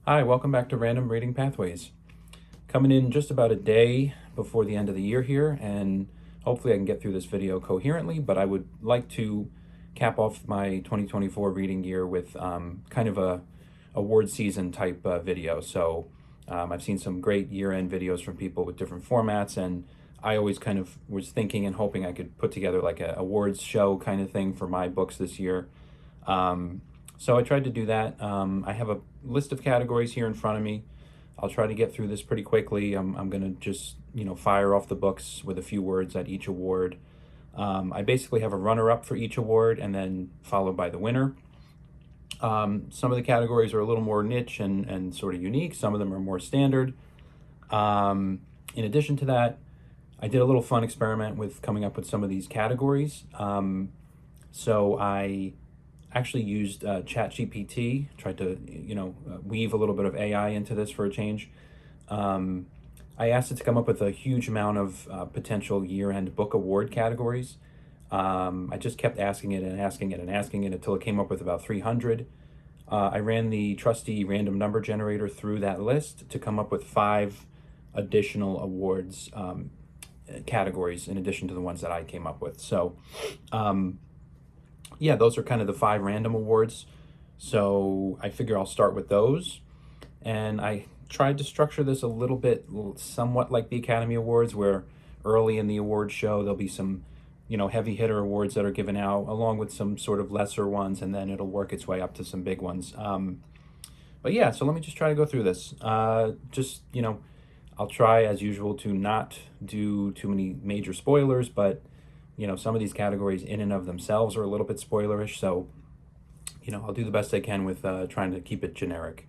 Hi, welcome back to Random Reading Pathways. Coming in just about a day before the end of the year here, and hopefully I can get through this video coherently, but I would like to cap off my 2024 reading year with kind of a award season type video. I've seen some great year-end videos from people with different formats, and I always kind of was thinking and hoping I could put together like a awards show kind of thing for my books this year. So I tried to do that. I have a list of categories here in front of me. I'll try to get through this pretty quickly. I'm going to just, fire off the books with a few words at each award. I basically have a runner-up for each award and then followed by the winner. Some of the categories are a little more niche and sort of unique. Some of them are more standard. In addition to that, I did a little fun experiment with coming up with some of these categories. So I actually used ChatGPT, tried to weave a little bit of AI into this for a change. I asked it to come up with a huge amount of potential year-end book award categories. I just kept asking it and asking it and asking it until it came up with about 300. I ran the trusty random number generator through that list to come up with 5 additional awards categories in addition to the ones that I came up with. So yeah, those are kind of the 5 random awards. So I figure I'll start with those. And I tried to structure this a little bit, somewhat like the Academy Awards, where early in the award show, there'll be some, heavy hitter awards that are given out, along with some sort of lesser ones, and then it'll work its way up to some big ones. But yeah, so let me just try to go through this. I'll try, as usual, to not do too many major spoilers, but some of these categories in and of themselves are a little bit spoilerish, so I'll do the best I can with trying to keep it generic.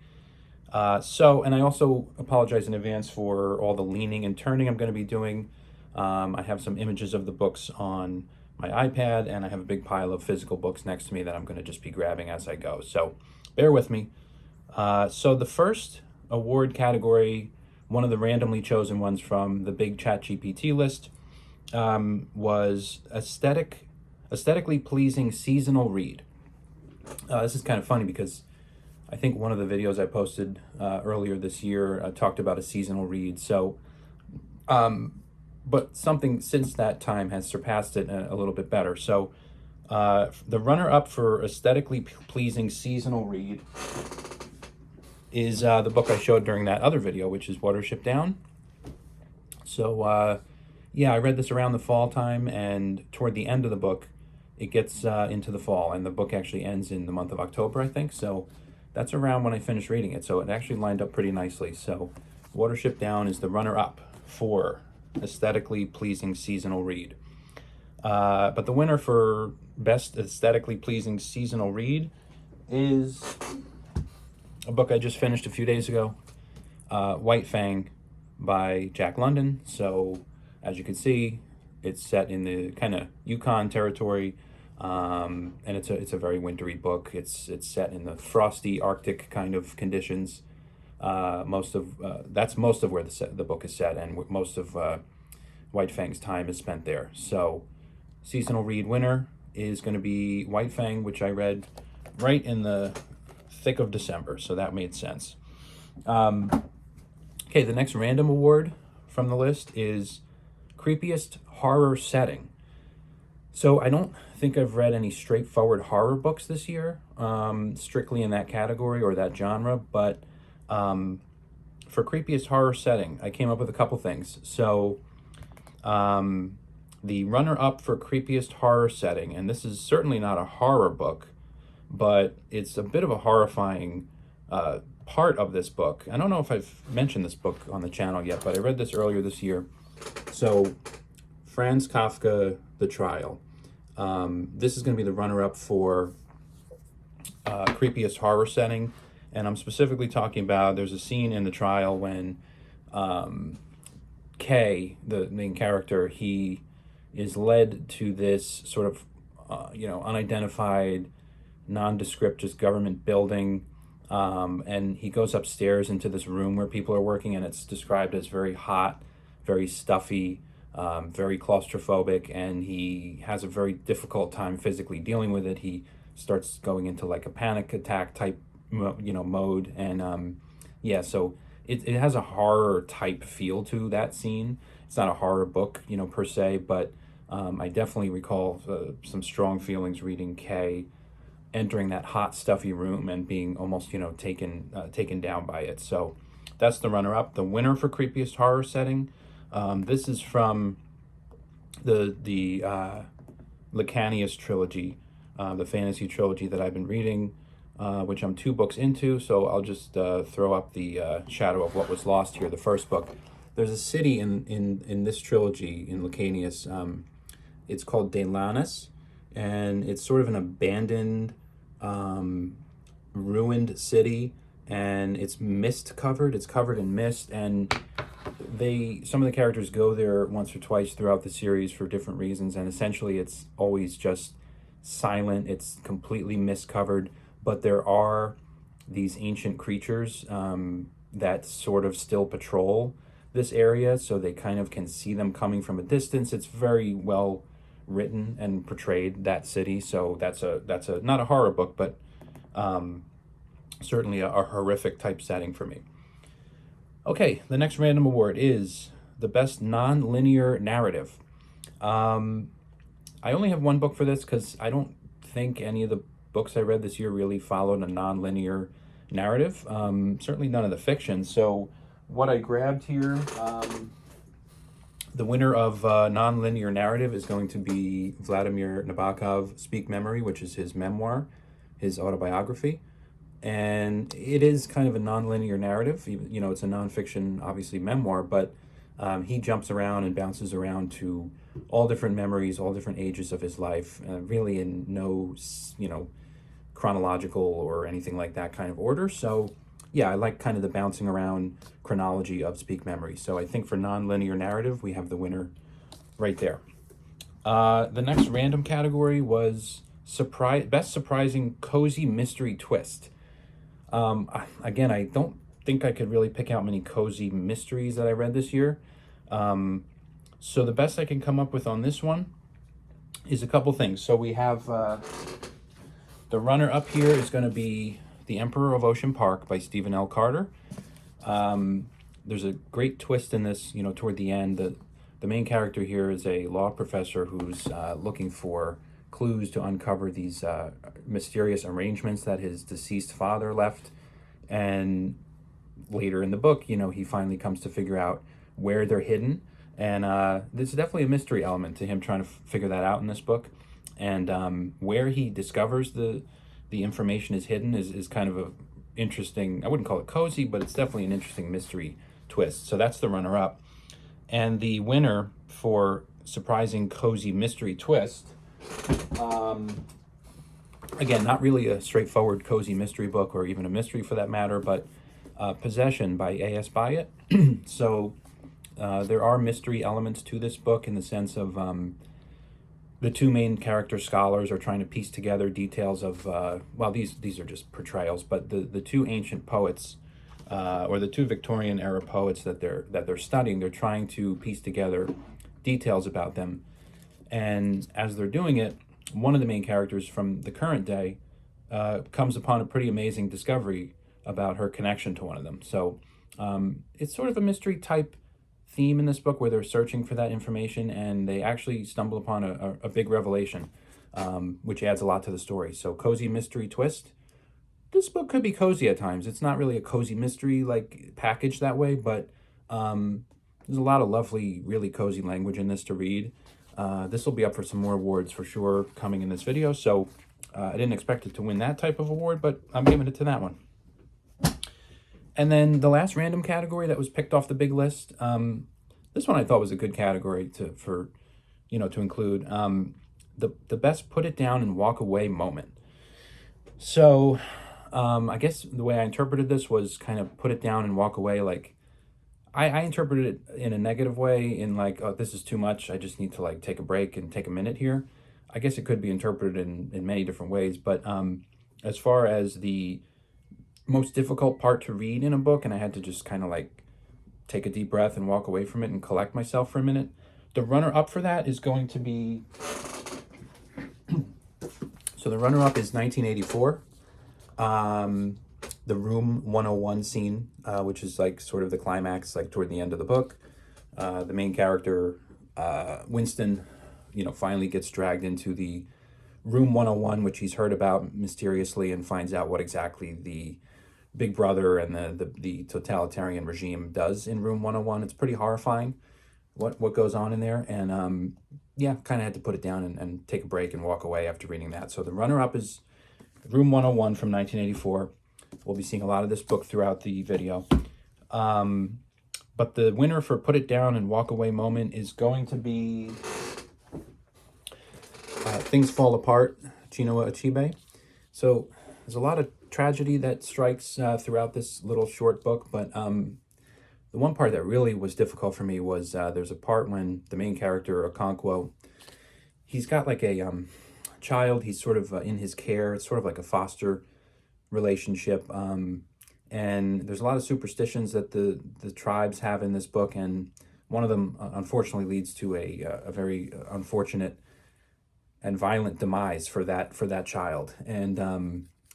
And I also apologize in advance for all the leaning and turning I'm going to be doing. I have some images of the books on my iPad, and I have a big pile of physical books next to me that I'm going to just be grabbing as I go, so bear with me. So the first award category, one of the randomly chosen ones from the big ChatGPT list, was aesthetically pleasing seasonal read. This is kind of funny because I think one of the videos I posted earlier this year talked about a seasonal read. So, but something since that time has surpassed it a little bit better. So, the runner-up for aesthetically pleasing seasonal read is the book I showed during that other video, which is Watership Down. So, yeah, I read this around the fall time, and toward the end of the book, it gets into the fall, and the book actually ends in the month of October, I think. So that's around when I finished reading it. So it actually lined up pretty nicely. So Watership Down is the runner-up for aesthetically pleasing seasonal read. But the winner for best aesthetically pleasing seasonal read is a book I just finished a few days ago, White Fang by Jack London. So as you can see, it's set in the kind of Yukon territory, and it's a very wintry book. It's set in the frosty Arctic kind of conditions. That's most of where the book is set, and most of White Fang's time is spent there. So, seasonal read winner is going to be White Fang, which I read right in the thick of December, so that made sense. Okay, the next random award from the list is creepiest horror setting. So I don't think I've read any straightforward horror books this year, strictly in that category or that genre, but for creepiest horror setting, I came up with a couple things. So the runner-up for creepiest horror setting, and this is certainly not a horror book, but it's a bit of a horrifying part of this book. I don't know if I've mentioned this book on the channel yet, but I read this earlier this year. So, Franz Kafka, The Trial. This is going to be the runner-up for creepiest horror setting, and I'm specifically talking about, there's a scene in The Trial when Kay, the main character, he is led to this sort of, unidentified, nondescript, just government building, and he goes upstairs into this room where people are working, and it's described as very hot, very stuffy, very claustrophobic, and he has a very difficult time physically dealing with it. He starts going into like a panic attack type, mode, and Yeah, so it has a horror type feel to that scene. It's not a horror book, per se, but I definitely recall some strong feelings reading Kay entering that hot, stuffy room and being almost, taken down by it. So that's the runner-up. The winner for creepiest horror setting. This is from the Lacanius trilogy, the fantasy trilogy that I've been reading, which I'm 2 books into. So I'll just throw up the Shadow of What Was Lost here, the first book. There's a city in this trilogy in Lacanius. It's called Delanus, and it's sort of an abandoned, ruined city, and it's mist covered. It's covered in mist, and some of the characters go there once or twice throughout the series for different reasons, and essentially it's always just silent. It's completely mist covered, but there are these ancient creatures that sort of still patrol this area, so they kind of can see them coming from a distance. It's very well written and portrayed, that city. So that's a not a horror book, but certainly a horrific type setting for me. Okay, the next random award is the best non-linear narrative. I only have 1 book for this because I don't think any of the books I read this year really followed a non-linear narrative. Certainly none of the fiction. So what I grabbed here, the winner of non-linear narrative is going to be Vladimir Nabokov, Speak Memory, which is his memoir, his autobiography. And it is kind of a non-linear narrative. It's a nonfiction, obviously, memoir, but he jumps around and bounces around to all different memories, all different ages of his life, really in no, chronological or anything like that kind of order. So, yeah, I like kind of the bouncing around chronology of Speak Memory. So I think for non-linear narrative, we have the winner right there. The next random category was best surprising cozy mystery twist. Again, I don't think I could really pick out many cozy mysteries that I read this year. So the best I can come up with on this one is a couple things. So we have the runner-up here is going to be The Emperor of Ocean Park by Stephen L. Carter. There's a great twist in this, toward the end. The main character here is a law professor who's looking for clues to uncover these mysterious arrangements that his deceased father left. And later in the book, he finally comes to figure out where they're hidden. And there's definitely a mystery element to him trying to figure that out in this book. And where he discovers the information is hidden is kind of a interesting, I wouldn't call it cozy, but it's definitely an interesting mystery twist. So that's the runner-up. And the winner for surprising cozy mystery twist, again, not really a straightforward cozy mystery book or even a mystery for that matter, but Possession by A.S. Byatt. So there are mystery elements to this book in the sense of the 2 main character scholars are trying to piece together details of, these are just portrayals, but the 2 ancient poets, or the 2 Victorian era poets that they're studying, they're trying to piece together details about them. And as they're doing it, one of the main characters from the current day comes upon a pretty amazing discovery about her connection to one of them. So it's sort of a mystery type theme in this book where they're searching for that information, and they actually stumble upon a big revelation, which adds a lot to the story. So cozy mystery twist. This book could be cozy at times. It's not really a cozy mystery like packaged that way, but there's a lot of lovely, really cozy language in this to read. This will be up for some more awards for sure coming in this video. So I didn't expect it to win that type of award, but I'm giving it to that one. And then the last random category that was picked off the big list, this one I thought was a good category to include, the best put it down and walk away moment. So I guess the way I interpreted this was kind of put it down and walk away. Like I interpreted it in a negative way, in like, oh, this is too much. I just need to like take a break and take a minute here. I guess it could be interpreted in many different ways, but as far as the most difficult part to read in a book, and I had to just kind of like take a deep breath and walk away from it and collect myself for a minute, the runner-up for that is going to be so the runner-up is 1984. the Room 101 scene, which is like sort of the climax, like toward the end of the book. The main character, Winston, finally gets dragged into the Room 101, which he's heard about mysteriously, and finds out what exactly the Big Brother and the totalitarian regime does in Room 101. It's pretty horrifying what goes on in there. And yeah, kind of had to put it down and take a break and walk away after reading that. So the runner-up is Room 101 from 1984. We'll be seeing a lot of this book throughout the video. But the winner for Put It Down and Walk Away moment is going to be Things Fall Apart, Chinua Achebe. So there's a lot of tragedy that strikes throughout this little short book, but the one part that really was difficult for me was there's a part when the main character, Okonkwo, he's got like a child, he's sort of in his care. It's sort of like a foster relationship. And there's a lot of superstitions that the tribes have in this book, and one of them unfortunately leads to a very unfortunate and violent demise for that child. And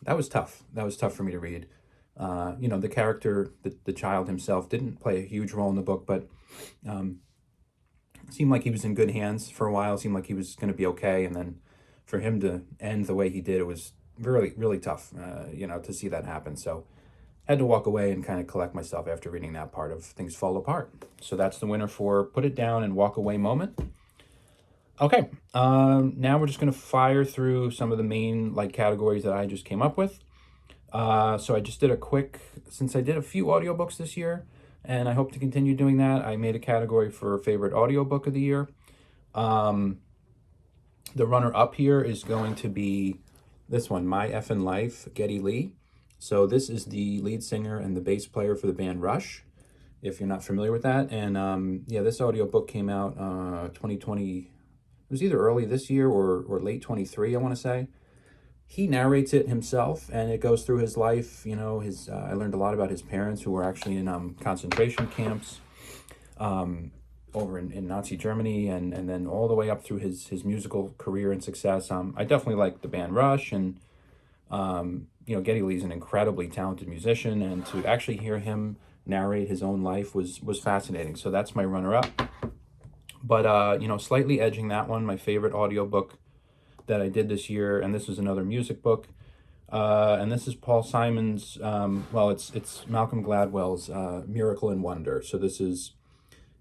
that was tough. That was tough for me to read. The character, the child himself, didn't play a huge role in the book, but seemed like he was in good hands for a while. Seemed like he was going to be okay, and then for him to end the way he did, it was really, really tough. To see that happen. So had to walk away and kind of collect myself after reading that part of Things Fall Apart. So that's the winner for Put It Down and Walk Away moment. Okay, now we're just going to fire through some of the main categories that I just came up with. So I just did since I did a few audiobooks this year, and I hope to continue doing that, I made a category for favorite audiobook of the year. The runner-up here is going to be this one, My Effin' Life, Geddy Lee. So this is the lead singer and the bass player for the band Rush, if you're not familiar with that. And this audiobook came out 2020. It was either early this year or late 23, I want to say. He narrates it himself, and it goes through his life. I learned a lot about his parents, who were actually in concentration camps over in Nazi Germany, and then all the way up through his musical career and success. I definitely like the band Rush, and Geddy Lee's an incredibly talented musician, and to actually hear him narrate his own life was fascinating. So that's my runner-up. But slightly edging that one, my favorite audiobook that I did this year, and this is another music book, and this is Paul Simon's, it's Malcolm Gladwell's Miracle and Wonder. So this is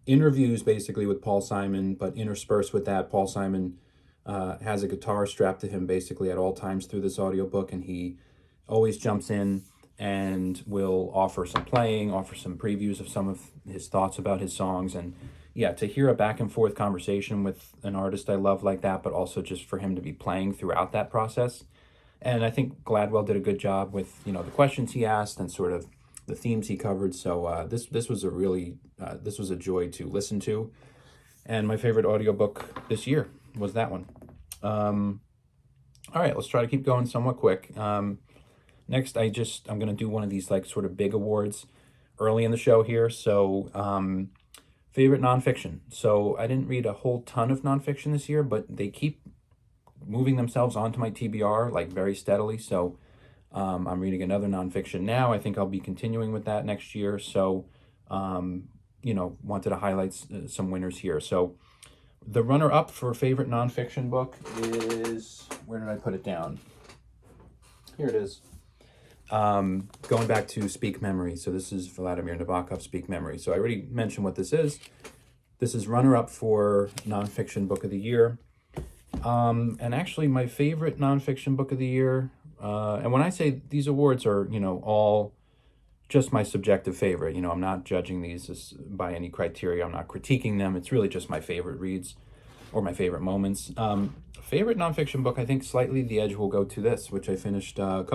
interviews basically with Paul Simon, but interspersed with that, Paul Simon has a guitar strapped to him basically at all times through this audiobook, and he always jumps in and will offer some playing, offer some previews of some of his thoughts about his songs. And yeah, to hear a back and forth conversation with an artist I love like that, but also just for him to be playing throughout that process. And I think Gladwell did a good job with, the questions he asked and sort of the themes he covered. So this was a joy to listen to. And my favorite audiobook this year was that one. All right, let's try to keep going somewhat quick. Next, I'm going to do one of these sort of big awards early in the show here. So favorite nonfiction. So I didn't read a whole ton of nonfiction this year, but they keep moving themselves onto my TBR very steadily. So I'm reading another nonfiction now. I think I'll be continuing with that next year. So wanted to highlight some winners here. So the runner-up for favorite nonfiction book is, where did I put it down? Here it is. Going back to Speak Memory. So this is Vladimir Nabokov's Speak Memory. So I already mentioned what this is. This is runner-up for nonfiction book of the year. And actually my favorite nonfiction book of the year, and when I say these awards are, all just my subjective favorite, I'm not judging these by any criteria. I'm not critiquing them. It's really just my favorite reads or my favorite moments. Favorite nonfiction book, I think slightly the edge will go to this, which I finished a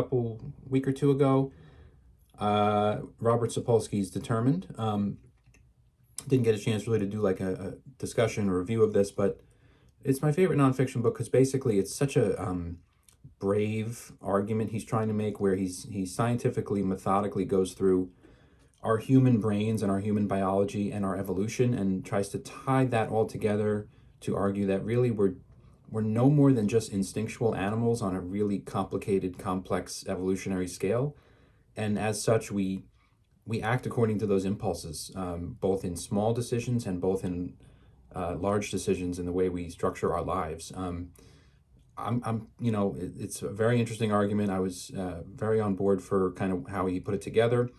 week or two ago. Robert Sapolsky's Determined. Didn't get a chance really to do a discussion or review of this, but it's my favorite nonfiction book because basically it's such a brave argument he's trying to make, where he scientifically, methodically goes through our human brains and our human biology and our evolution, and tries to tie that all together to argue that really we're no more than just instinctual animals on a really complicated, complex evolutionary scale. and as such, we act according to those impulses, both in small decisions and both in large decisions in the way we structure our lives. It's a very interesting argument. I was very on board for kind of how he put it together.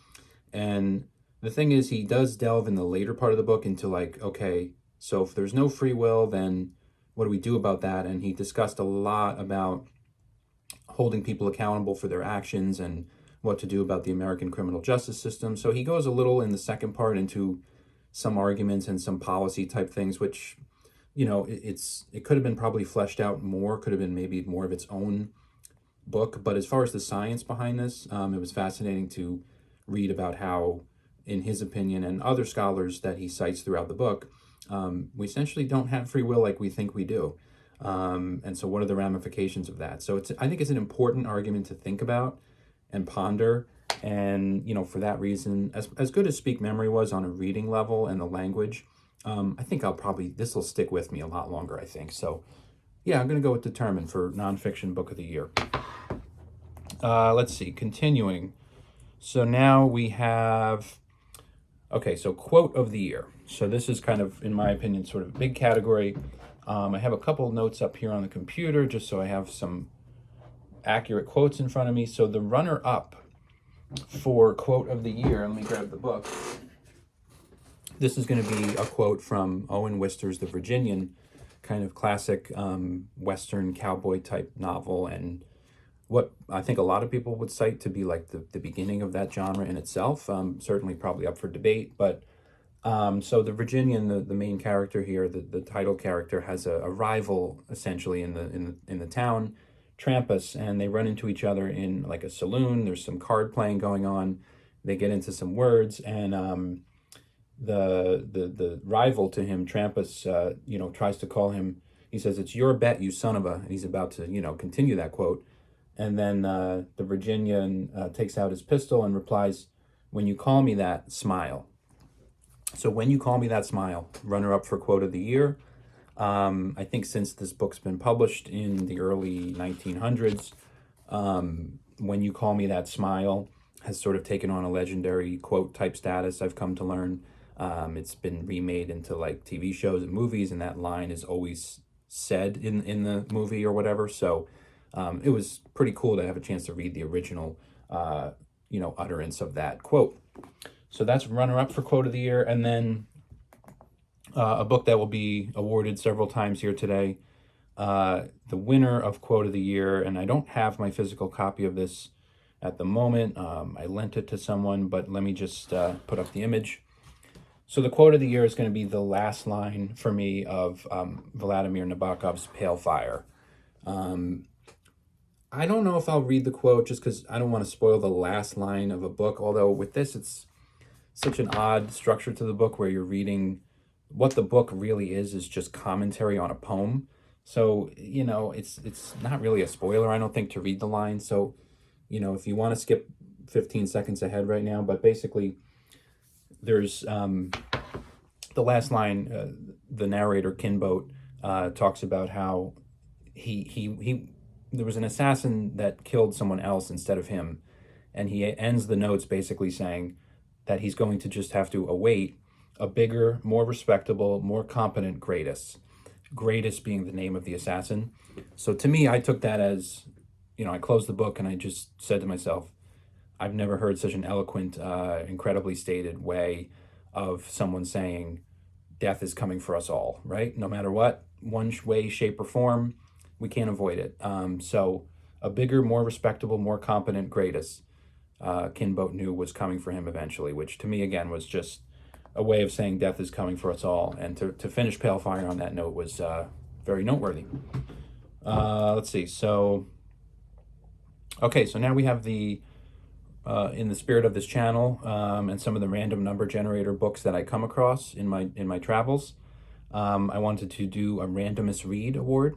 And the thing is, he does delve in the later part of the book into like, okay, so if there's no free will, then what do we do about that? And he discussed a lot about holding people accountable for their actions and what to do about the American criminal justice system. So he goes a little in the second part into some arguments and some policy type things, which, it could have been probably fleshed out more, could have been maybe more of its own book. But as far as the science behind this, it was fascinating to read about how, in his opinion and other scholars that he cites throughout the book, we essentially don't have free will like we think we do. And so what are the ramifications of that? So I think it's an important argument to think about and ponder. And, for that reason, as good as Speak Memory was on a reading level and the language, I think this will stick with me a lot longer, I think. So yeah, I'm going to go with Determined for nonfiction book of the year. Let's see, continuing. So now we have, okay, so quote of the year. So this is kind of, in my opinion, sort of a big category. I have a couple of notes up here on the computer just so I have some accurate quotes in front of me. So the runner-up for quote of the year, let me grab the book. This is going to be a quote from Owen Wister's The Virginian, kind of classic Western cowboy type novel, and what I think a lot of people would cite to be like the beginning of that genre in itself. Certainly probably up for debate, but so the Virginian, the main character here, the title character, has a rival essentially in the town, Trampas, and they run into each other in like a saloon. There's some card playing going on. They get into some words, and the rival to him, Trampas, tries to call him. He says, "It's your bet, you son of a." And he's about to continue that quote, and then the Virginian takes out his pistol and replies, "When you call me that, smile." So when you call me that, smile, runner-up for quote of the year. I think since this book's been published in the early 1900s, when you call me that, smile has sort of taken on a legendary quote type status, I've come to learn. It's been remade into like TV shows and movies, and that line is always said in the movie or whatever. So it was pretty cool to have a chance to read the original, utterance of that quote. So that's runner-up for quote of the year. And then a book that will be awarded several times here today, the winner of quote of the year, and I don't have my physical copy of this at the moment. I lent it to someone, but let me just put up the image. So the quote of the year is going to be the last line for me of Vladimir Nabokov's Pale Fire. I don't know if I'll read the quote just because I don't want to spoil the last line of a book, although with this, it's such an odd structure to the book where you're reading what the book really is just commentary on a poem. So, it's not really a spoiler, I don't think, to read the line. So, if you want to skip 15 seconds ahead right now, but basically there's the last line, the narrator, Kinboat, talks about how he there was an assassin that killed someone else instead of him. And he ends the notes basically saying that he's going to just have to await a bigger, more respectable, more competent Greatest. Greatest being the name of the assassin. So to me, I took that as, I closed the book and I just said to myself, I've never heard such an eloquent, incredibly stated way of someone saying death is coming for us all, right? No matter what, one way, shape, or form, we can't avoid it. So a bigger, more respectable, more competent Greatest, Kinboat knew was coming for him eventually, which to me, again, was just a way of saying death is coming for us all. And to finish Pale Fire on that note was very noteworthy. Let's see. So, okay, so now we have the, in the spirit of this channel, and some of the random number generator books that I come across in my travels, I wanted to do a randomest read award.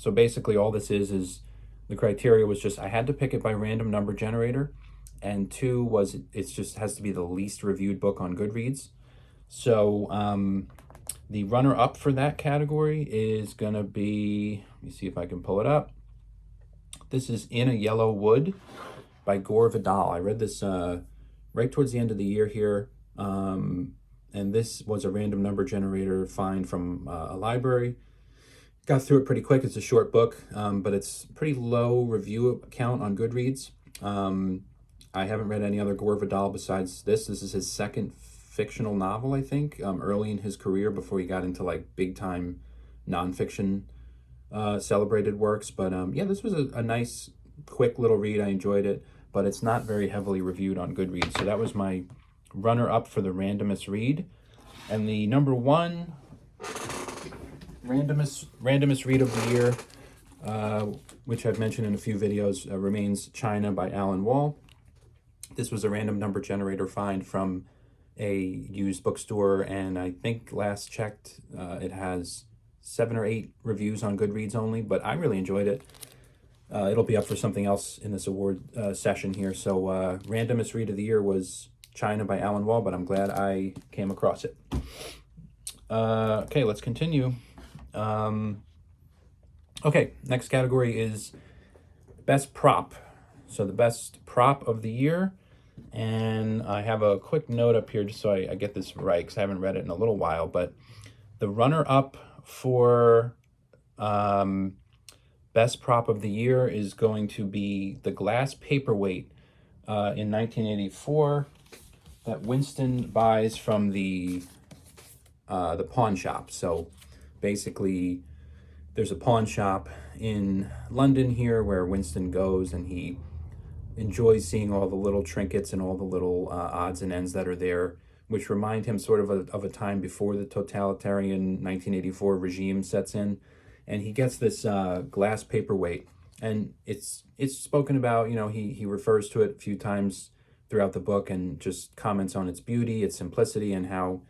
So basically all this is the criteria was just I had to pick it by random number generator, and two was it just has to be the least reviewed book on Goodreads. So the runner-up for that category is going to be, let me see if I can pull it up. This is In a Yellow Wood by Gore Vidal. I read this right towards the end of the year here, and this was a random number generator find from a library. Got through it pretty quick. It's a short book, but it's pretty low review count on Goodreads. I haven't read any other Gore Vidal besides this. This is his second fictional novel, I think, early in his career before he got into like big time nonfiction celebrated works. But yeah, this was a nice, quick little read. I enjoyed it, but it's not very heavily reviewed on Goodreads. So that was my runner-up for the randomest read. And the number one randomest read of the year, which I've mentioned in a few videos, remains China by Alan Wall. This was a random number generator find from a used bookstore, and I think last checked it has 7 or 8 reviews on Goodreads only, but I really enjoyed it. It'll be up for something else in this award session here. So randomest read of the year was China by Alan Wall, but I'm glad I came across it. Okay, let's continue. Okay, next category is best prop. So the best prop of the year, and I have a quick note up here just so I get this right because I haven't read it in a little while, but the runner-up for best prop of the year is going to be the glass paperweight in 1984 that Winston buys from the pawn shop. So basically, there's a pawn shop in London here where Winston goes, and he enjoys seeing all the little trinkets and all the little odds and ends that are there, which remind him sort of a time before the totalitarian 1984 regime sets in. And he gets this glass paperweight, and it's spoken about. You know, he refers to it a few times throughout the book and just comments on its beauty, its simplicity, and how,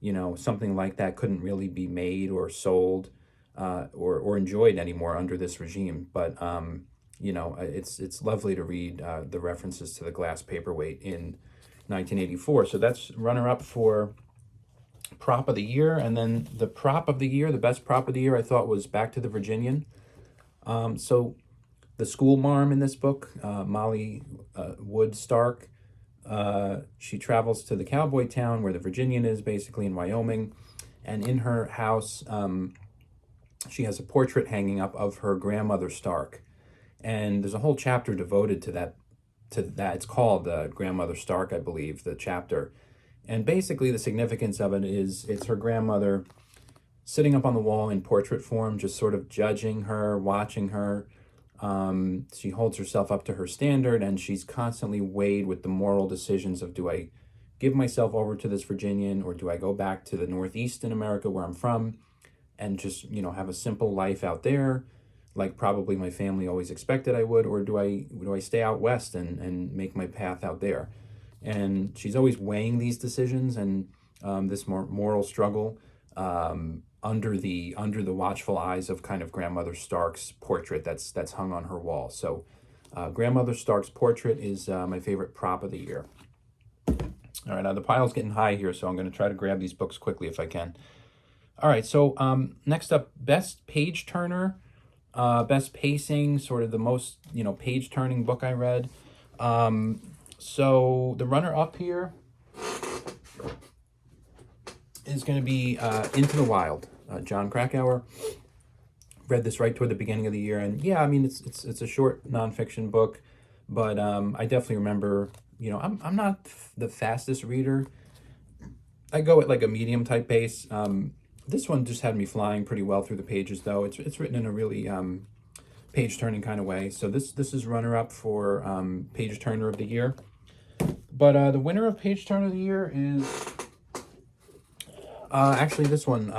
you know, something like that couldn't really be made or sold or enjoyed anymore under this regime. But you know, it's lovely to read the references to the glass paperweight in 1984. So that's runner-up for prop of the year. And then the prop of the year, the best prop of the year, I thought was Back to the Virginian. So the school marm in this book, Molly Wood Stark, she travels to the cowboy town where the Virginian is, basically in Wyoming. And in her house, she has a portrait hanging up of her grandmother Stark. And there's a whole chapter devoted to that. It's called Grandmother Stark, I believe, the chapter. And basically the significance of it is it's her grandmother sitting up on the wall in portrait form, just sort of judging her, watching her. She holds herself up to her standard, and she's constantly weighed with the moral decisions of, do I give myself over to this Virginian, or do I go back to the Northeast in America where I'm from and just, you know, have a simple life out there, like probably my family always expected I would, or do I stay out west and make my path out there? And she's always weighing these decisions and this moral struggle under the watchful eyes of kind of Grandmother Stark's portrait that's hung on her wall. So Grandmother Stark's portrait is my favorite prop of the year. All right, now the pile's getting high here, so I'm going to try to grab these books quickly if I can. All right, so next up, best page turner, best pacing, sort of the most, you know, page turning book I read. So the runner up here is going to be Into the Wild, John Krakauer. Read this right toward the beginning of the year, and yeah, I mean it's a short nonfiction book, but I definitely remember, you know, I'm not the fastest reader. I go at like a medium type pace. This one just had me flying pretty well through the pages, though. It's written in a really page turning kind of way. So this is runner up for page turner of the year. But the winner of page turner of the year is actually this one,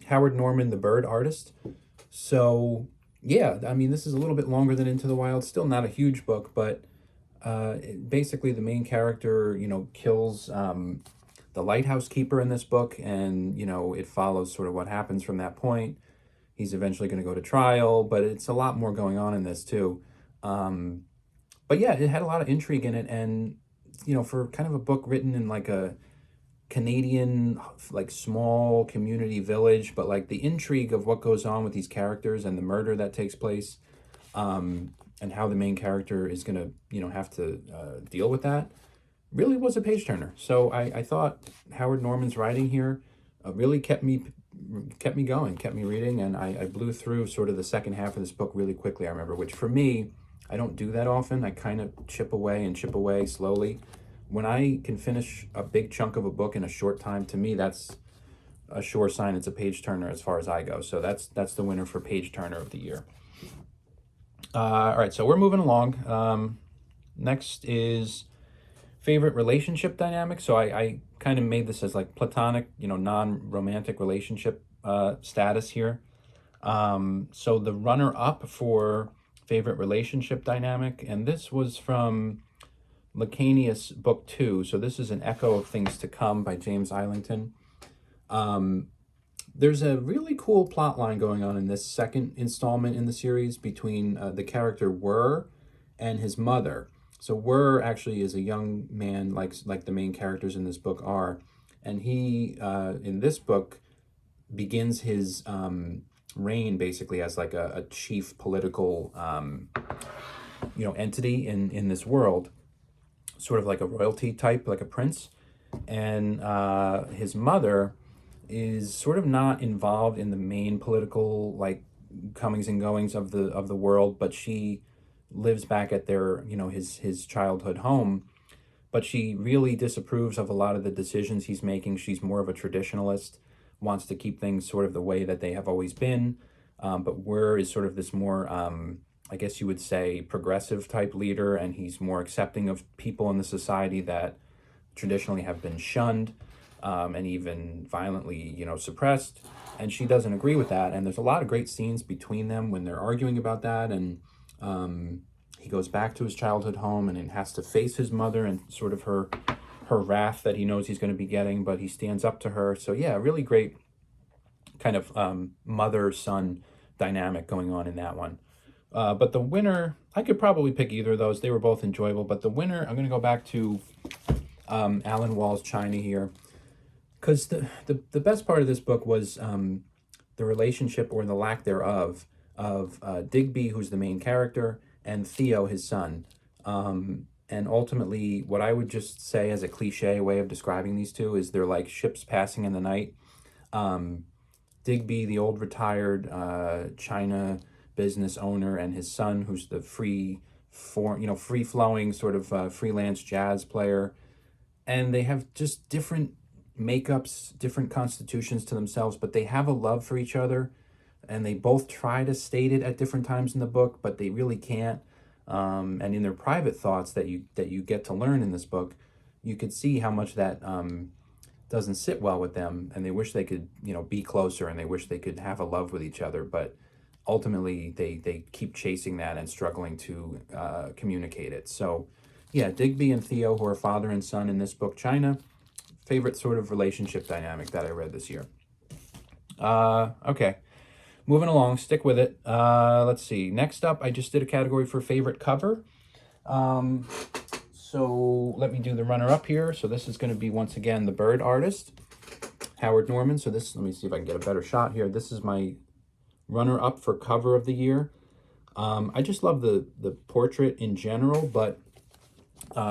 Howard Norman, the bird artist. So yeah, I mean, this is a little bit longer than Into the Wild. Still not a huge book, but basically the main character, you know, kills the lighthouse keeper in this book, and you know, it follows sort of what happens from that point. He's eventually going to go to trial, but it's a lot more going on in this too. But yeah, it had a lot of intrigue in it, and you know, for kind of a book written in like a Canadian, like small community village, but like the intrigue of what goes on with these characters and the murder that takes place, and how the main character is going to, have to deal with that, really was a page turner. So I thought Howard Norman's writing here really kept me going, kept me reading, and I blew through sort of the second half of this book really quickly, I remember, which for me, I don't do that often. I kind of chip away slowly. When I can finish a big chunk of a book in a short time, to me, that's a sure sign it's a page turner as far as I go. So that's the winner for page turner of the year. All right, so we're moving along. Next is favorite relationship dynamic. So I kind of made this as like platonic, non-romantic relationship status here. So the runner-up for favorite relationship dynamic, and this was from Lacanius Book 2. So this is An Echo of Things to Come by James Islington. There's a really cool plot line going on in this second installment in the series between the character Wur and his mother. So Wur actually is a young man, like the main characters in this book are, and he in this book begins his reign basically as like a chief political entity in this world, sort of like a royalty type, like a prince. And his mother is sort of not involved in the main political like comings and goings of the world, but she lives back at their his childhood home, but she really disapproves of a lot of the decisions he's making. She's more of a traditionalist, wants to keep things sort of the way that they have always been, but Wur is sort of this more I guess you would say progressive type leader, and he's more accepting of people in the society that traditionally have been shunned and even violently suppressed, and she doesn't agree with that. And there's a lot of great scenes between them when they're arguing about that, and he goes back to his childhood home and has to face his mother and sort of her wrath that he knows he's going to be getting, but he stands up to her. So yeah, really great kind of mother-son dynamic going on in that one. But the winner, I could probably pick either of those. They were both enjoyable, but the winner, I'm going to go back to Alan Wall's China here, because the best part of this book was the relationship, or the lack thereof, of Digby, who's the main character, and Theo, his son. And ultimately, what I would just say as a cliche way of describing these two is they're like ships passing in the night. Digby, the old retired China business owner, and his son, who's the free-flowing sort of freelance jazz player, and they have just different makeups, different constitutions to themselves, but they have a love for each other, and they both try to state it at different times in the book, but they really can't. And in their private thoughts that you get to learn in this book, you could see how much that doesn't sit well with them, and they wish they could be closer, and they wish they could have a love with each other, but ultimately they keep chasing that and struggling to communicate it. So yeah, Digby and Theo, who are father and son in this book, China, favorite sort of relationship dynamic that I read this year. Okay, moving along, stick with it. Let's see, next up, I just did a category for favorite cover. So let me do the runner-up here. So this is going to be, once again, The Bird Artist, Howard Norman. So this, let me see if I can get a better shot here. This is my runner-up for cover of the year. I just love the portrait in general, but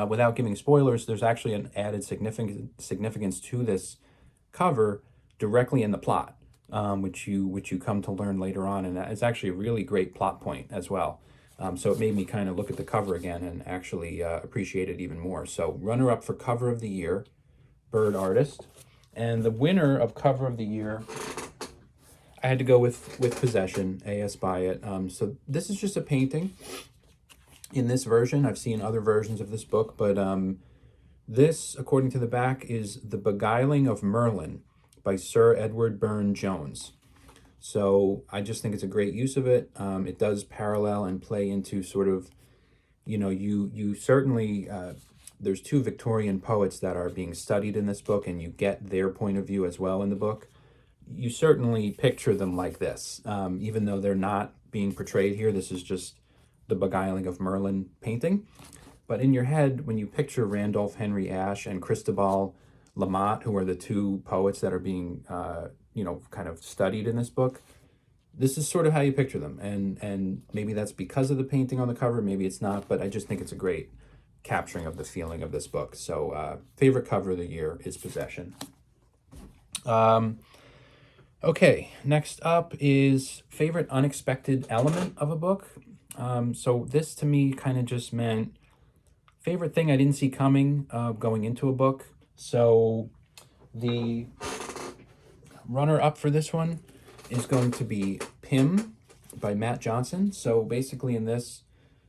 without giving spoilers, there's actually an added significance to this cover directly in the plot, which you come to learn later on, and it's actually a really great plot point as well. So it made me kind of look at the cover again and actually appreciate it even more. So runner-up for cover of the year, Bird Artist, and the winner of cover of the year, I had to go with Possession, A.S. Byatt. So this is just a painting. In this version, I've seen other versions of this book, but this, according to the back, is The Beguiling of Merlin by Sir Edward Burne-Jones. So I just think it's a great use of it. It does parallel and play into sort of, you certainly, there's two Victorian poets that are being studied in this book, and you get their point of view as well in the book. You certainly picture them like this, even though they're not being portrayed here. This is just The Beguiling of Merlin painting. But in your head, when you picture Randolph Henry Ashe and Cristobal Lamotte, who are the two poets that are being, kind of studied in this book, this is sort of how you picture them, and maybe that's because of the painting on the cover, maybe it's not, but I just think it's a great capturing of the feeling of this book. So favorite cover of the year is Possession. Okay, next up is favorite unexpected element of a book. So this to me kind of just meant favorite thing I didn't see coming going into a book. So the runner up for this one is going to be Pym by Matt Johnson. So basically in this,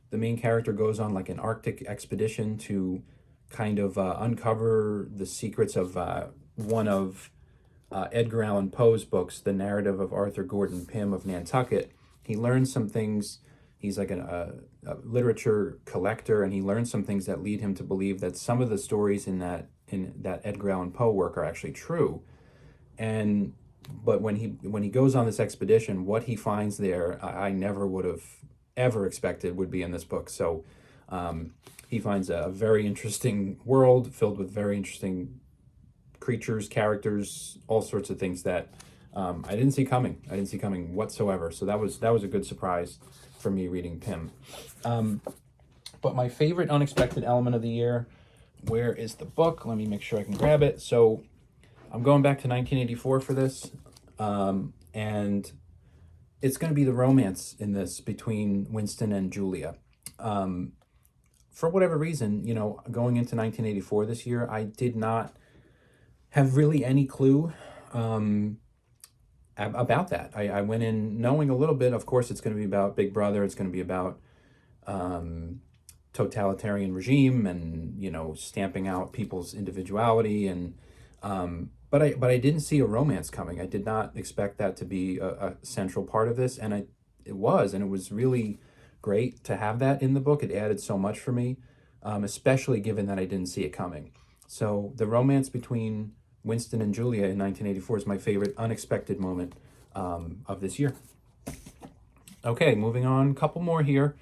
the main character goes on like an Arctic expedition to kind of uncover the secrets of one of Edgar Allan Poe's books, The Narrative of Arthur Gordon Pym of Nantucket. He learns some things. He's like a literature collector, and he learns some things that lead him to believe that some of the stories in that Edgar Allan Poe work are actually true. But when he goes on this expedition, what he finds there, I never would have ever expected would be in this book. So he finds a very interesting world filled with very interesting creatures, characters, all sorts of things that I didn't see coming. I didn't see coming whatsoever. So that was a good surprise for me reading Pym. But my favorite unexpected element of the year, where is the book? Let me make sure I can grab it. So I'm going back to 1984 for this, and it's going to be the romance in this between Winston and Julia. For whatever reason, going into 1984 this year, I did not have really any clue about that. I went in knowing a little bit. Of course, it's going to be about Big Brother. It's going to be about totalitarian regime and stamping out people's individuality and but I didn't see a romance coming. I did not expect that to be a central part of this, and it was really great to have that in the book. It added so much for me, especially given that I didn't see it coming. So the romance between Winston and Julia in 1984 is my favorite unexpected moment of this year. Okay, moving on, couple more here.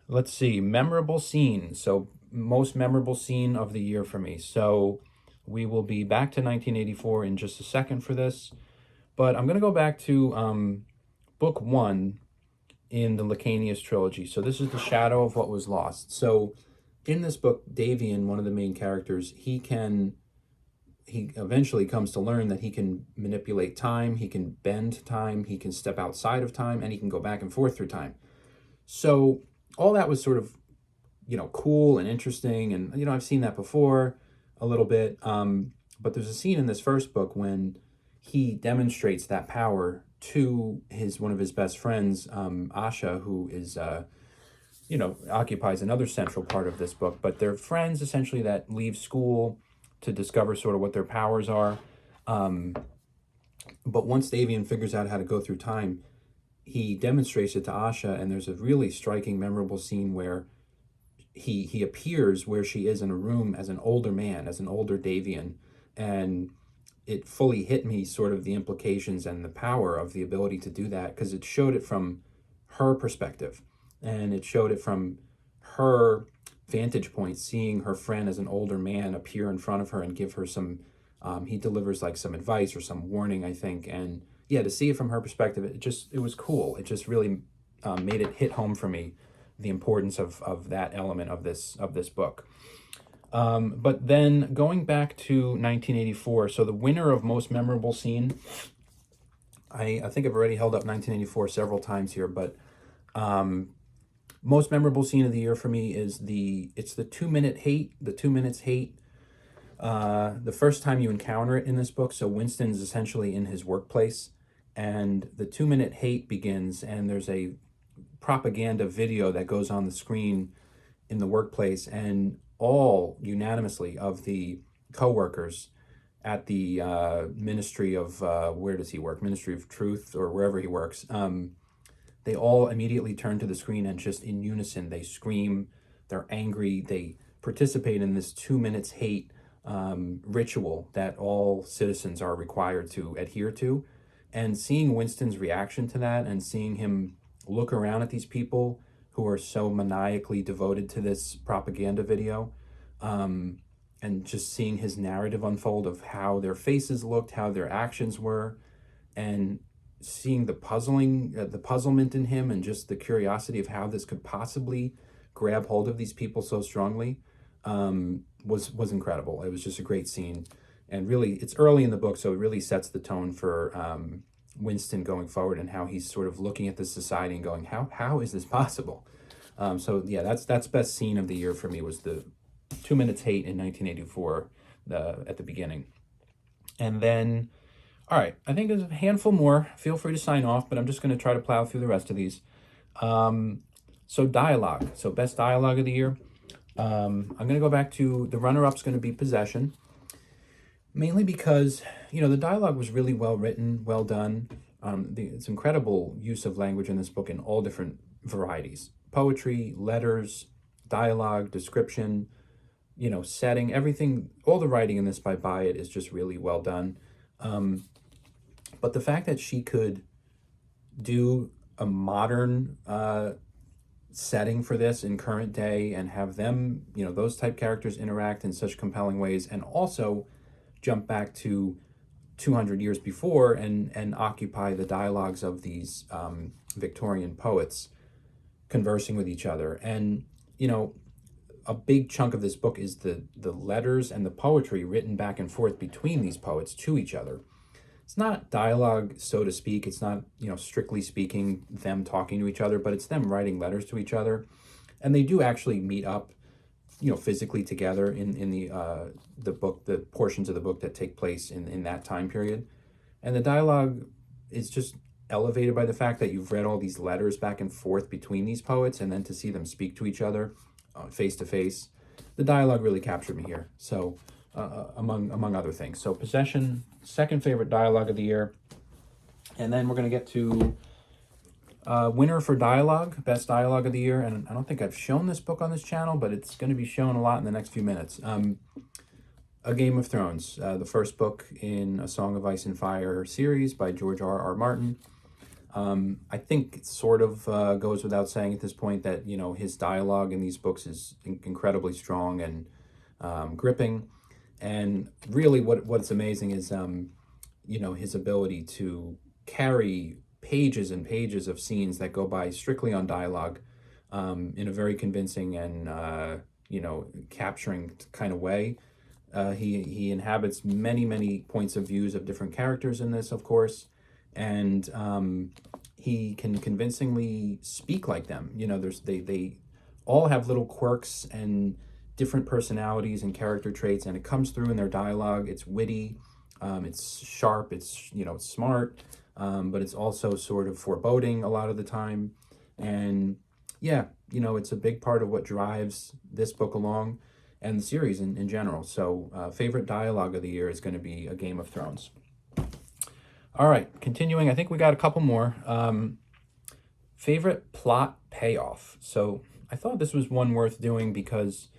Let's see, memorable scene. So most memorable scene of the year for me. So we will be back to 1984 in just a second for this, but I'm going to go back to book 1 in the Lacanius trilogy. So this is The Shadow of What Was Lost. So in this book, Davian, one of the main characters, he eventually comes to learn that he can manipulate time, he can bend time, he can step outside of time, and he can go back and forth through time. So all that was sort of, cool and interesting, and, I've seen that before a little bit, but there's a scene in this first book when he demonstrates that power to one of his best friends, Asha, who is, occupies another central part of this book, but they're friends essentially that leave school to discover sort of what their powers are. But once Davian figures out how to go through time, he demonstrates it to Asha, and there's a really striking, memorable scene where he appears where she is in a room as an older man, as an older Davian, and it fully hit me sort of the implications and the power of the ability to do that, because it showed it from her perspective, and it showed it from her vantage point, seeing her friend as an older man appear in front of her and give her some, he delivers like some advice or some warning, I think, and yeah, to see it from her perspective, it was cool. It just really made it hit home for me, the importance of that element of this book. But then going back to 1984, so the winner of most memorable scene, I think I've already held up 1984 several times here, but most memorable scene of the year for me is the 2 minute hate, the 2 minutes hate. The first time you encounter it in this book, so Winston's essentially in his workplace, and the 2 minute hate begins, and there's a propaganda video that goes on the screen in the workplace, and all unanimously of the co-workers at the Ministry of, where does he work? Ministry of Truth, or wherever he works. They all immediately turn to the screen and just in unison, they scream, they're angry, they participate in this 2 minutes hate ritual that all citizens are required to adhere to. And seeing Winston's reaction to that, and seeing him look around at these people who are so maniacally devoted to this propaganda video, and just seeing his narrative unfold of how their faces looked, how their actions were, and seeing the puzzlement in him, and just the curiosity of how this could possibly grab hold of these people so strongly, was incredible. It was just a great scene, and really, it's early in the book, so it really sets the tone for Winston going forward, and how he's sort of looking at this society and going, how is this possible? So yeah, that's best scene of the year for me, was the 2 minutes hate in 1984 at the beginning. And then, all right, I think there's a handful more. Feel free to sign off, but I'm just going to try to plow through the rest of these. So dialogue. So best dialogue of the year. I'm going to go back to the runner-up's going to be Possession, mainly because, the dialogue was really well written, well done. It's incredible use of language in this book in all different varieties. Poetry, letters, dialogue, description, setting, everything, all the writing in this by Byatt is just really well done. But the fact that she could do a modern setting for this in current day, and have them, those type characters interact in such compelling ways, and also jump back to 200 years before and occupy the dialogues of these Victorian poets conversing with each other. And, a big chunk of this book is the letters and the poetry written back and forth between these poets to each other. It's not dialogue, so to speak. It's not, strictly speaking, them talking to each other, but it's them writing letters to each other. And they do actually meet up, physically together in the book, the portions of the book that take place in that time period. And the dialogue is just elevated by the fact that you've read all these letters back and forth between these poets, and then to see them speak to each other face to face. The dialogue really captured me here. So among other things. So Possession, second favorite dialogue of the year. And then we're going to get to winner for dialogue, best dialogue of the year. And I don't think I've shown this book on this channel, but it's going to be shown a lot in the next few minutes. A Game of Thrones, the first book in A Song of Ice and Fire series by George R.R. Martin. I think it sort of goes without saying at this point that, his dialogue in these books is incredibly strong and gripping. And really what's amazing is, his ability to carry pages and pages of scenes that go by strictly on dialogue in a very convincing and, capturing kind of way. He inhabits many points of views of different characters in this, of course. And he can convincingly speak like them. They all have little quirks and different personalities and character traits, and it comes through in their dialogue. It's witty, it's sharp, it's it's smart, but it's also sort of foreboding a lot of the time. And yeah, it's a big part of what drives this book along, and the series in general. So favorite dialogue of the year is going to be A Game of Thrones. All right, continuing, I think we got a couple more. Favorite plot payoff. So I thought this was one worth doing because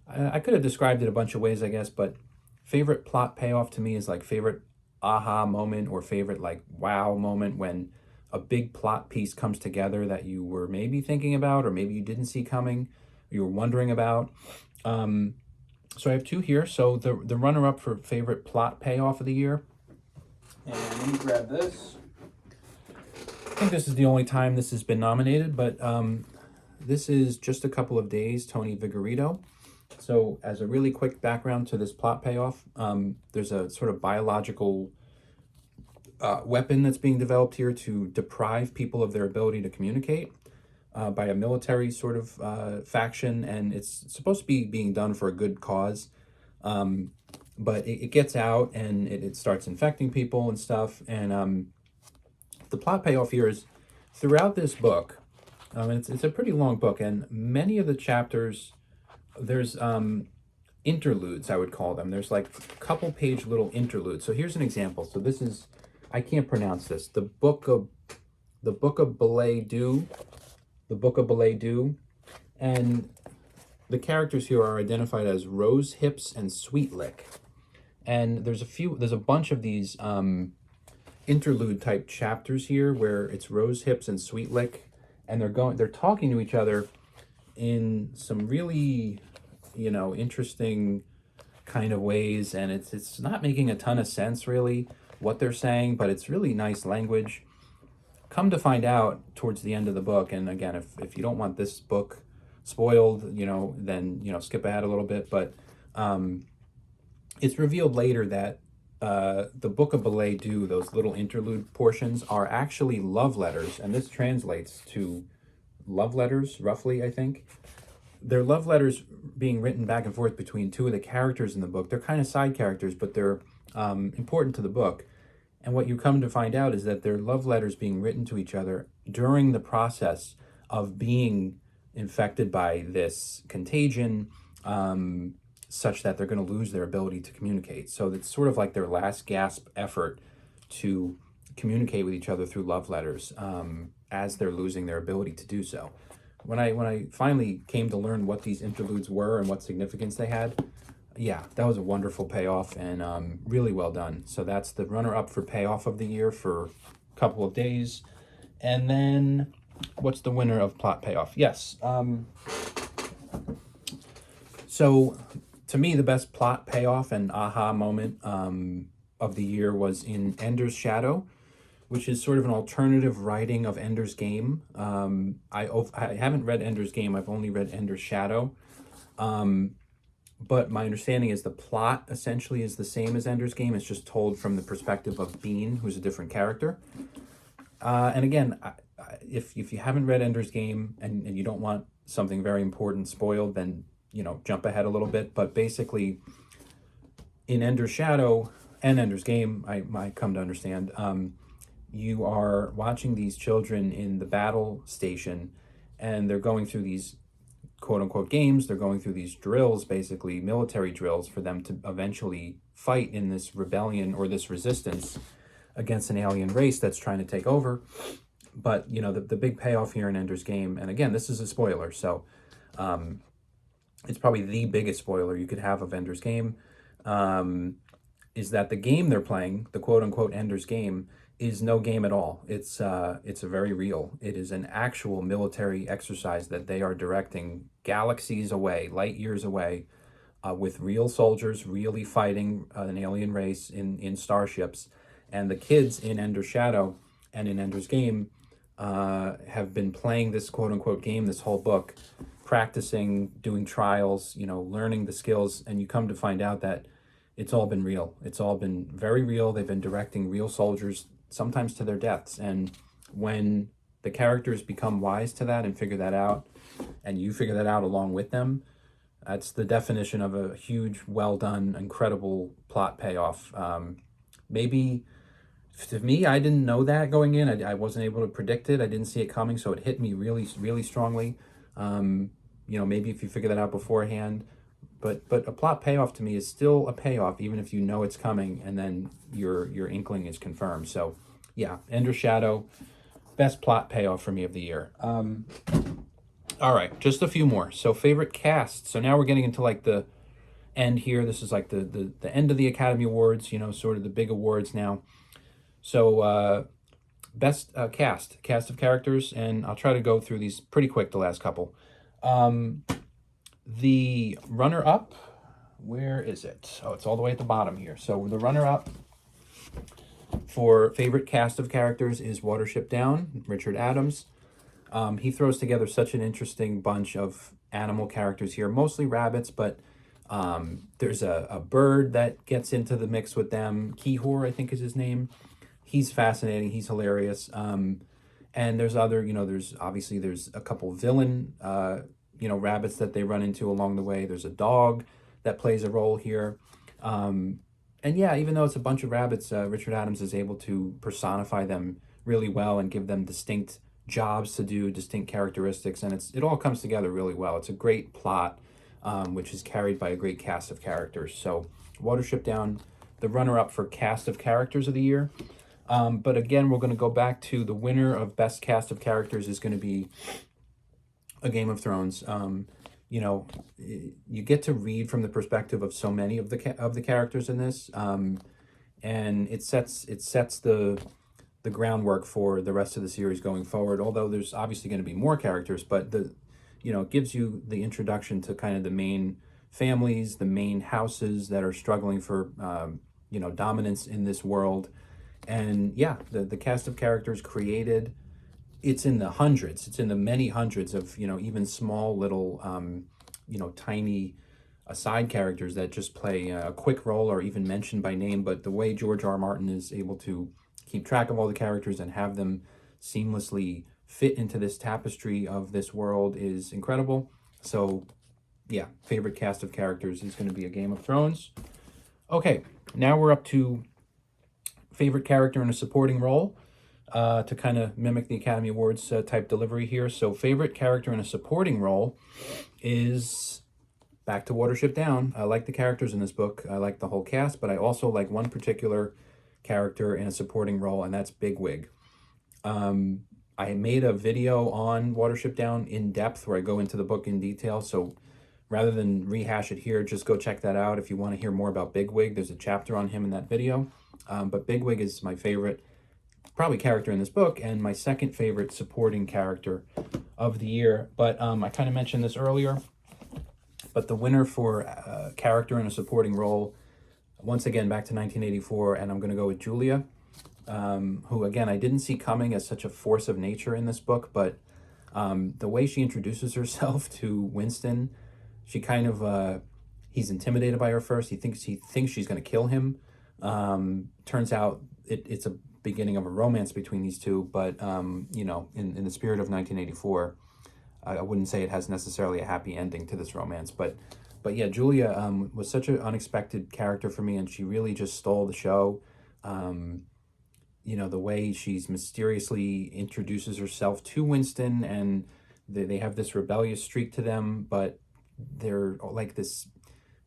I could have described it a bunch of ways, I guess, but favorite plot payoff to me is like favorite aha moment or favorite like wow moment, when a big plot piece comes together that you were maybe thinking about, or maybe you didn't see coming, or you were wondering about. So I have two here. So the runner-up for favorite plot payoff of the year. And let me grab this. I think this is the only time this has been nominated, but this is Just a Couple of Days, Tony Vigorito. So as a really quick background to this plot payoff, there's a sort of biological weapon that's being developed here to deprive people of their ability to communicate by a military sort of faction, and it's supposed to be being done for a good cause. But it gets out, and it starts infecting people and stuff. And the plot payoff here is throughout this book. It's a pretty long book, and many of the chapters, there's interludes, I would call them. There's like a couple page little interludes. So here's an example. So this is, I can't pronounce this. The book of Belay-Du, and the characters here are identified as Rose Hips and Sweet Lick. And there's a bunch of these interlude type chapters here where it's Rose Hips and Sweet Lick, and they're talking to each other in some really, interesting kind of ways, and it's not making a ton of sense really. what they're saying, but it's really nice language. Come to find out towards the end of the book, and again, if you don't want this book spoiled, then, skip ahead a little bit, but it's revealed later that the Book of Belay Do, those little interlude portions, are actually love letters, and this translates to love letters, roughly, I think. They're love letters being written back and forth between two of the characters in the book. They're kind of side characters, but they're important to the book. And what you come to find out is that they're love letters being written to each other during the process of being infected by this contagion, such that they're going to lose their ability to communicate. So it's sort of like their last gasp effort to communicate with each other through love letters, as they're losing their ability to do so. When I finally came to learn what these interludes were and what significance they had, yeah, that was a wonderful payoff, and really well done. So that's the runner-up for payoff of the year for a couple of days. And then what's the winner of plot payoff? Yes. So to me, the best plot payoff and aha moment of the year was in Ender's Shadow, which is sort of an alternative writing of Ender's Game. I haven't read Ender's Game. I've only read Ender's Shadow. But my understanding is the plot essentially is the same as Ender's Game. It's just told from the perspective of Bean, who's a different character. And again, if you haven't read Ender's Game and you don't want something very important spoiled, then, jump ahead a little bit. But basically, in Ender's Shadow and Ender's Game, I come to understand, you are watching these children in the battle station, and they're going through these quote-unquote games. They're going through these drills, basically military drills, for them to eventually fight in this rebellion or this resistance against an alien race that's trying to take over. But, the big payoff here in Ender's Game, and again, this is a spoiler, so it's probably the biggest spoiler you could have of Ender's Game, is that the game they're playing, the quote-unquote Ender's Game, is no game at all. It's a very real. It is an actual military exercise that they are directing galaxies away, light years away, with real soldiers really fighting an alien race in starships. And the kids in Ender's Shadow and in Ender's Game have been playing this quote-unquote game this whole book, practicing, doing trials, learning the skills, and you come to find out that it's all been real. It's all been very real. They've been directing real soldiers, sometimes to their deaths. And when the characters become wise to that and figure that out, and you figure that out along with them, that's the definition of a huge, well done, incredible plot payoff. Maybe to me, I didn't know that going in. I wasn't able to predict it. I didn't see it coming, so it hit me really, really strongly. Maybe if you figure that out beforehand. But a plot payoff to me is still a payoff, even if you know it's coming and then your inkling is confirmed. So yeah, Ender's Shadow, best plot payoff for me of the year. All right, just a few more. So favorite cast. So now we're getting into like the end here. This is like the end of the Academy Awards, sort of the big awards now. So best cast of characters, and I'll try to go through these pretty quick, the last couple. The runner-up, where is it? Oh, it's all the way at the bottom here. So the runner-up for favorite cast of characters is Watership Down, Richard Adams. He throws together such an interesting bunch of animal characters here, mostly rabbits, but there's a bird that gets into the mix with them. Kihor, I think is his name. He's fascinating. He's hilarious. And there's other, there's a couple villain rabbits that they run into along the way. There's a dog that plays a role here. And yeah, even though it's a bunch of rabbits, Richard Adams is able to personify them really well and give them distinct jobs to do, distinct characteristics, and it all comes together really well. It's a great plot, which is carried by a great cast of characters. So Watership Down, the runner-up for cast of characters of the year. But again, we're going to go back to the winner of best cast of characters is going to be A Game of Thrones. You get to read from the perspective of so many of the characters in this, and it sets the groundwork for the rest of the series going forward. Although there's obviously going to be more characters, but it gives you the introduction to kind of the main families, the main houses that are struggling for dominance in this world. And yeah, the cast of characters created, it's in the hundreds. It's in the many hundreds of, even small little, tiny side characters that just play a quick role or even mentioned by name. But the way George R. R. Martin is able to keep track of all the characters and have them seamlessly fit into this tapestry of this world is incredible. So yeah, favorite cast of characters is going to be a Game of Thrones. Okay, now we're up to favorite character in a supporting role, to kind of mimic the Academy Awards type delivery here. So favorite character in a supporting role is back to Watership Down. I like the characters in this book. I like the whole cast, but I also like one particular character in a supporting role, and that's Bigwig. I made a video on Watership Down in depth where I go into the book in detail. So rather than rehash it here, just go check that out. If you want to hear more about Bigwig, there's a chapter on him in that video. But Bigwig is my favorite, probably character in this book, and my second favorite supporting character of the year. But I kind of mentioned this earlier, but the winner for character in a supporting role, once again, back to 1984, and I'm going to go with Julia, who, again, I didn't see coming as such a force of nature in this book, but the way she introduces herself to Winston, she kind of, he's intimidated by her first. He thinks she's going to kill him. Turns out it's a beginning of a romance between these two, but, in the spirit of 1984, I wouldn't say it has necessarily a happy ending to this romance, but yeah, Julia was such an unexpected character for me, and she really just stole the show. The way she's mysteriously introduces herself to Winston, and they have this rebellious streak to them, but they're like this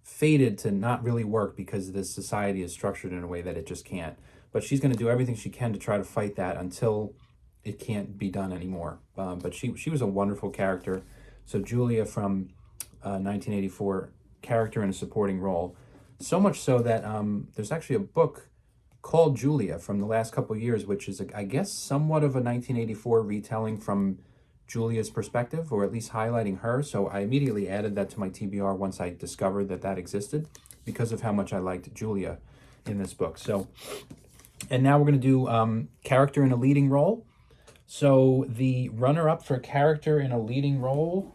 fated to not really work because this society is structured in a way that it just can't. But she's going to do everything she can to try to fight that until it can't be done anymore. But she was a wonderful character. So Julia from 1984, character in a supporting role. So much so that there's actually a book called Julia from the last couple of years, which is, I guess, somewhat of a 1984 retelling from Julia's perspective, or at least highlighting her. So I immediately added that to my TBR once I discovered that existed, because of how much I liked Julia in this book. So, and now we're going to do character in a leading role. So the runner-up for character in a leading role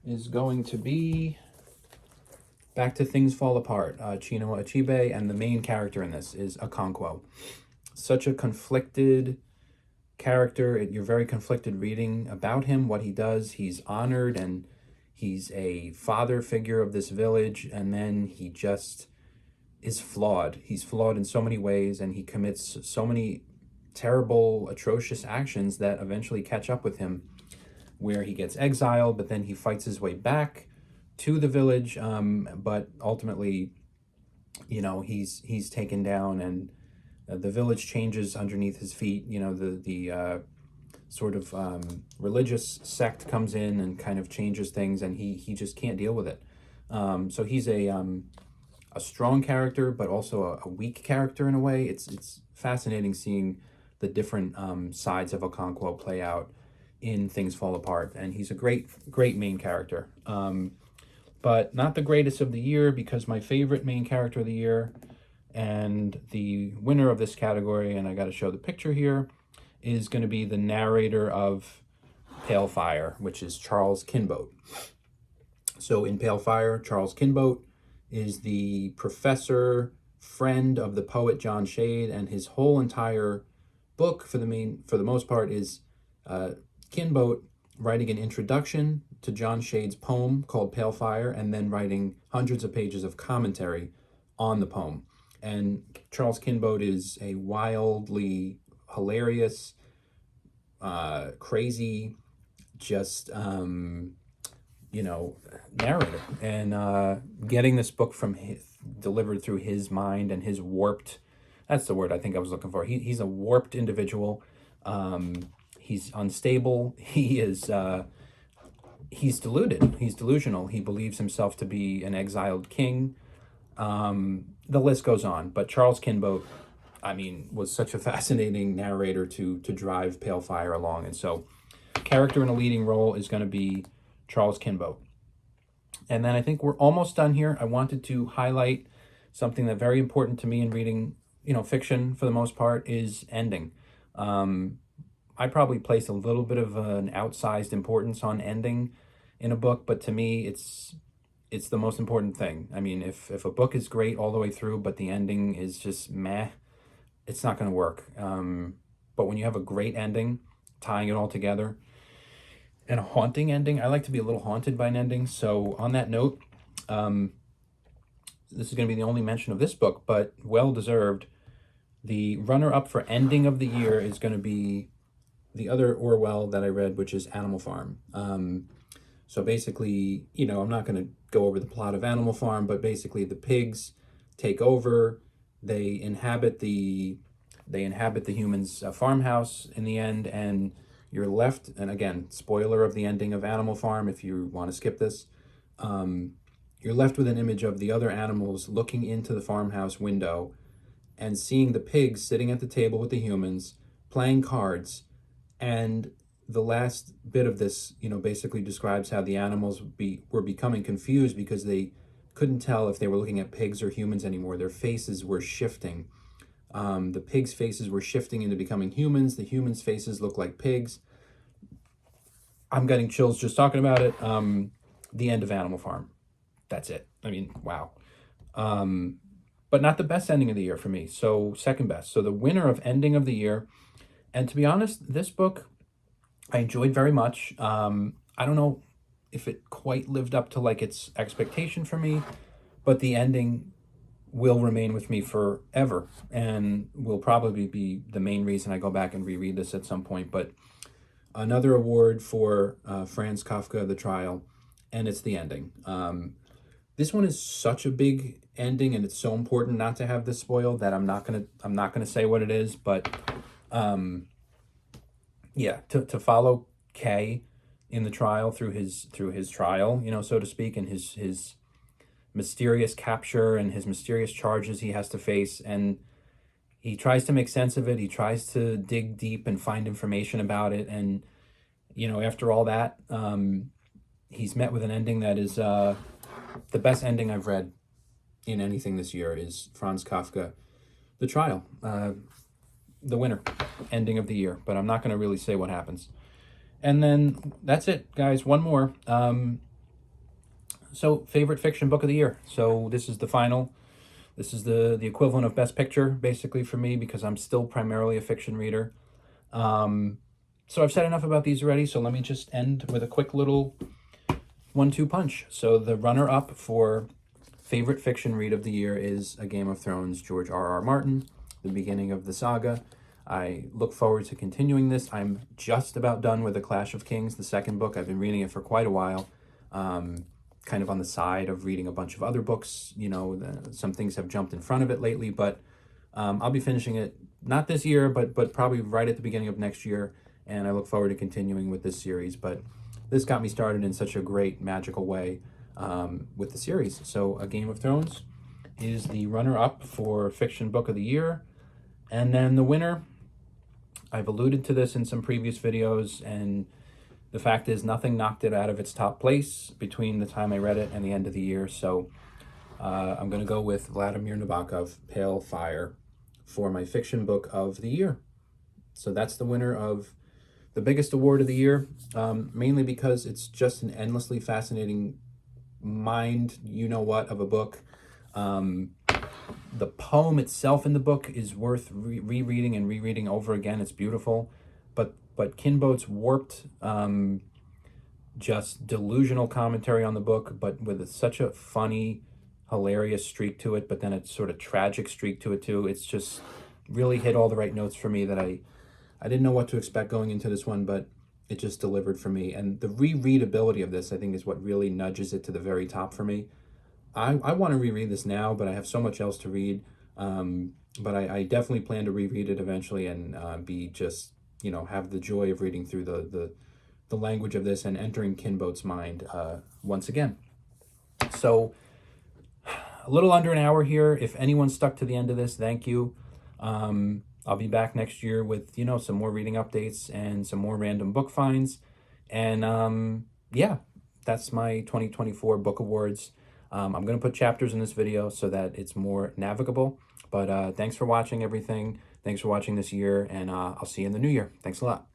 is going to be Back to Things Fall Apart, Chinua Achebe, and the main character in this is Okonkwo. Such a conflicted character. You're very conflicted reading about him, what he does. He's honored, and he's a father figure of this village, and then he just is flawed. He's flawed in so many ways, and he commits so many terrible, atrocious actions that eventually catch up with him, where he gets exiled, but then he fights his way back to the village, but ultimately, he's taken down, and the village changes underneath his feet. The sort of religious sect comes in and kind of changes things, and he just can't deal with it. So he's a strong character, but also a weak character in a way. It's fascinating seeing the different sides of Okonkwo play out in Things Fall Apart, and he's a great main character. But not the greatest of the year, because my favorite main character of the year and the winner of this category, and I got to show the picture here, is going to be the narrator of Pale Fire, which is Charles Kinbote. So in Pale Fire, Charles Kinbote is the professor, friend of the poet John Shade, and his whole entire book, for the most part, is Kinbote writing an introduction to John Shade's poem called Pale Fire, and then writing hundreds of pages of commentary on the poem. And Charles Kinbote is a wildly hilarious, crazy, just, narrator. And getting this book delivered through his mind and his warped, that's the word I think I was looking for. He's a warped individual. He's unstable. He's deluded. He's delusional. He believes himself to be an exiled king. The list goes on, but Charles Kinbote, was such a fascinating narrator to drive Pale Fire along. And so character in a leading role is going to be Charles Kinbote. And then I think we're almost done here. I wanted to highlight something that's very important to me in reading fiction for the most part is ending. I probably place a little bit of an outsized importance on ending in a book, but to me, it's the most important thing. I mean, if a book is great all the way through, but the ending is just meh, it's not going to work. But when you have a great ending, tying it all together, and a haunting ending, I like to be a little haunted by an ending. So on that note, this is going to be the only mention of this book, but well deserved. The runner-up for ending of the year is going to be the other Orwell that I read, which is Animal Farm. So basically, I'm not going to go over the plot of Animal Farm, but basically the pigs take over. They inhabit the humans' farmhouse in the end, and you're left. And again, spoiler of the ending of Animal Farm, if you want to skip this. You're left with an image of the other animals looking into the farmhouse window and seeing the pigs sitting at the table with the humans playing cards. And the last bit of this, basically describes how the animals were becoming confused because they couldn't tell if they were looking at pigs or humans anymore. Their faces were shifting. The pigs' faces were shifting into becoming humans. The humans' faces look like pigs. I'm getting chills just talking about it. The end of Animal Farm. That's it. I mean, wow. But not the best ending of the year for me. So second best. So the winner of ending of the year. And to be honest, this book I enjoyed very much. I don't know if it quite lived up to like its expectation for me, but the ending will remain with me forever and will probably be the main reason I go back and reread this at some point. But another award for Franz Kafka, The Trial, and it's the ending. This one is such a big ending, and it's so important not to have this spoiled that I'm not gonna say what it is. But yeah, to follow Kay in the trial through his trial, so to speak, and his mysterious capture and his mysterious charges he has to face, and he tries to make sense of it. He tries to dig deep and find information about it, and after all that, he's met with an ending that is the best ending I've read in anything this year is Franz Kafka, The Trial, the winner, ending of the year. But I'm not going to really say what happens. And then that's it, guys. One more. So favorite fiction book of the year. So this is the final. This is the equivalent of Best Picture, basically, for me, because I'm still primarily a fiction reader. So I've said enough about these already, so let me just end with a quick little 1-2 punch. So the runner-up for favorite fiction read of the year is A Game of Thrones, George R.R. Martin, the beginning of the saga. I look forward to continuing this. I'm just about done with The Clash of Kings, the second book. I've been reading it for quite a while, kind of on the side of reading a bunch of other books. Some things have jumped in front of it lately, but I'll be finishing it, not this year, but probably right at the beginning of next year, and I look forward to continuing with this series. But this got me started in such a great, magical way with the series. So A Game of Thrones is the runner-up for Fiction Book of the Year. And then the winner, I've alluded to this in some previous videos, and the fact is nothing knocked it out of its top place between the time I read it and the end of the year. So I'm going to go with Vladimir Nabokov, Pale Fire, for my Fiction Book of the Year. So that's the winner of the biggest award of the year, mainly because it's just an endlessly fascinating mind-you-know-what of a book. The poem itself in the book is worth rereading and rereading over again. It's beautiful, but Kinbote's warped, just delusional commentary on the book, but with such a funny, hilarious streak to it, but then a sort of tragic streak to it too. It's just really hit all the right notes for me that I didn't know what to expect going into this one, but it just delivered for me. And the rereadability of this, I think, is what really nudges it to the very top for me. I want to reread this now, but I have so much else to read. But I definitely plan to reread it eventually and be just, have the joy of reading through the language of this and entering Kinbote's mind once again. So a little under an hour here. If anyone stuck to the end of this, thank you. I'll be back next year with, some more reading updates and some more random book finds. And yeah, that's my 2024 book awards. I'm going to put chapters in this video so that it's more navigable. But thanks for watching everything. Thanks for watching this year, and I'll see you in the new year. Thanks a lot.